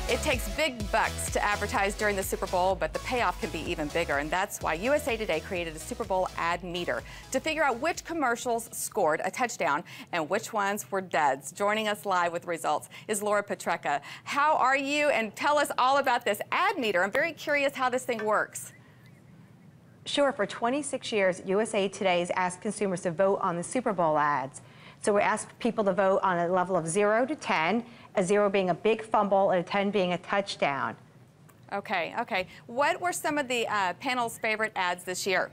It takes big bucks to advertise during the Super Bowl, but the payoff can be even bigger, and that's why USA Today created a Super Bowl ad meter to figure out which commercials scored a touchdown and which ones were duds. Joining us live with results is Laura Petrecka. How are you? And tell us all about this ad meter. I'm very curious how this thing works. Sure. For 26 years, USA Today has asked consumers to vote on the Super Bowl ads. So we asked people to vote on a level of 0 to 10, a 0 being a big fumble and a 10 being a touchdown. Okay. What were some of the panel's favorite ads this year?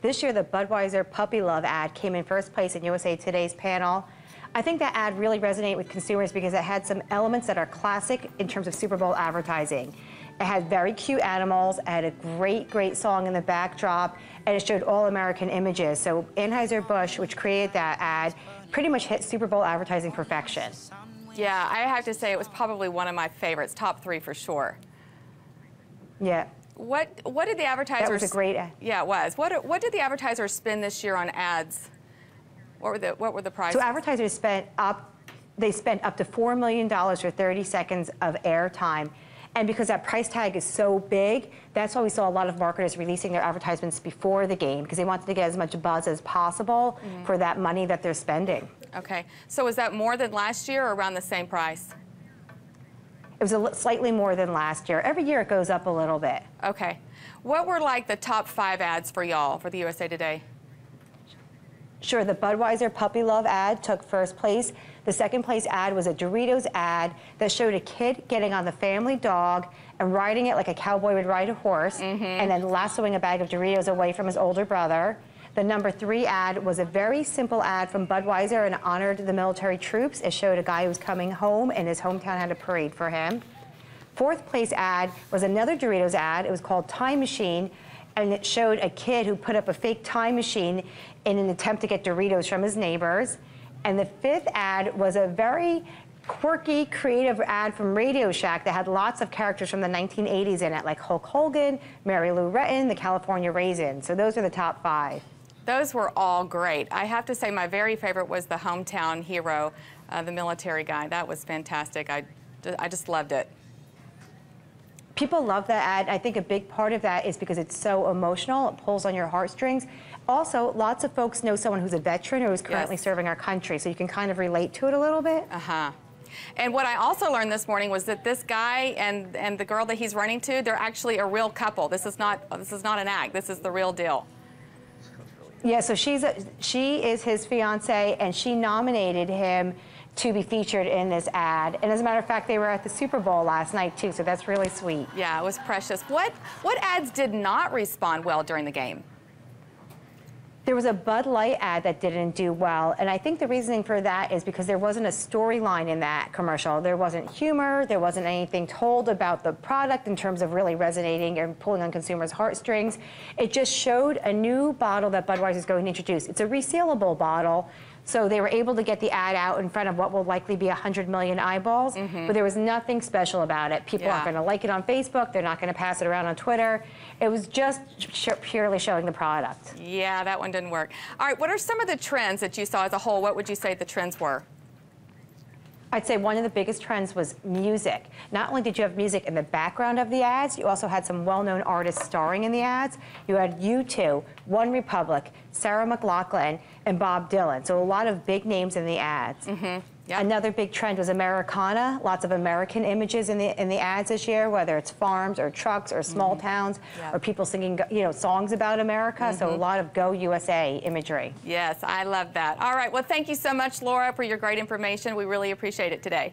This year, the Budweiser Puppy Love ad came in first place in USA Today's panel. I think that ad really resonated with consumers because it had some elements that are classic in terms of Super Bowl advertising. It had very cute animals, it had a great song in the backdrop, and it showed all-American images. So Anheuser-Busch, which created that ad, pretty much hit Super Bowl advertising perfection. Yeah, I have to say it was probably one of my favorites, top 3 for sure. Yeah. What did the advertisers... That was a great ad. Yeah, it was. What did the advertisers spend this year on ads? What were the prices? So advertisers spent up to $4 million for 30 seconds of airtime. And because that price tag is so big, that's why we saw a lot of marketers releasing their advertisements before the game, because they wanted to get as much buzz as possible for that money that they're spending. Okay. So was that more than last year or around the same price? It was slightly more than last year. Every year it goes up a little bit. Okay. What were like the top 5 ads for y'all for the USA Today? Sure, the Budweiser Puppy Love ad took first place. The second place ad was a Doritos ad that showed a kid getting on the family dog and riding it like a cowboy would ride a horse, and then lassoing a bag of Doritos away from his older brother. The number 3 ad was a very simple ad from Budweiser and honored the military troops. It showed a guy who was coming home and his hometown had a parade for him. Fourth place ad was another Doritos ad. It was called Time Machine, and it showed a kid who put up a fake time machine in an attempt to get Doritos from his neighbors. And the 5th ad was a very quirky, creative ad from Radio Shack that had lots of characters from the 1980s in it, like Hulk Hogan, Mary Lou Retton, the California Raisins. So those are the top 5. Those were all great. I have to say my very favorite was the hometown hero, the military guy. That was fantastic. I just loved it. People love that ad. I think a big part of that is because it's so emotional. It pulls on your heartstrings. Also, lots of folks know someone who's a veteran or who's currently serving our country, so you can kind of relate to it a little bit. And what I also learned this morning was that this guy and the girl that he's running to, they're actually a real couple. This is not an act. This is the real deal. Yeah, so she is his fiance, and she nominated him to be featured in this ad. And as a matter of fact, they were at the Super Bowl last night too, so that's really sweet. Yeah, it was precious. What ads did not respond well during the game? There was a Bud Light ad that didn't do well, and I think the reasoning for that is because there wasn't a storyline in that commercial. There wasn't humor, there wasn't anything told about the product in terms of really resonating and pulling on consumers' heartstrings. It just showed a new bottle that Budweiser is going to introduce. It's a resealable bottle, so they were able to get the ad out in front of what will likely be 100 million eyeballs, but there was nothing special about it. People aren't going to like it on Facebook, they're not going to pass it around on Twitter. It was just purely showing the product. Yeah, that one didn't work. All right, what are some of the trends that you saw as a whole? What would you say the trends were? I'd say one of the biggest trends was music. Not only did you have music in the background of the ads, you also had some well-known artists starring in the ads. You had U2, OneRepublic, Sarah McLachlan, and Bob Dylan. So a lot of big names in the ads. Yep. Another big trend was Americana. Lots of American images in the ads this year, whether it's farms or trucks or small towns or people singing, songs about America. So a lot of Go USA imagery. Yes, I love that. All right, well, thank you so much, Laura, for your great information. We really appreciate it today.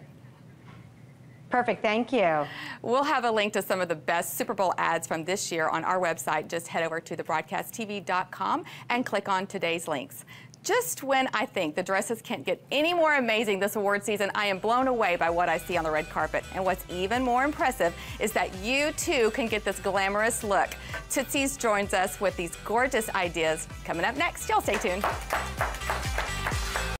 Perfect, thank you. We'll have a link to some of the best Super Bowl ads from this year on our website. Just head over to thebroadcasttv.com and click on today's links. Just when I think the dresses can't get any more amazing this award season, I am blown away by what I see on the red carpet. And what's even more impressive is that you too can get this glamorous look. Tootsie's joins us with these gorgeous ideas coming up next. Y'all stay tuned.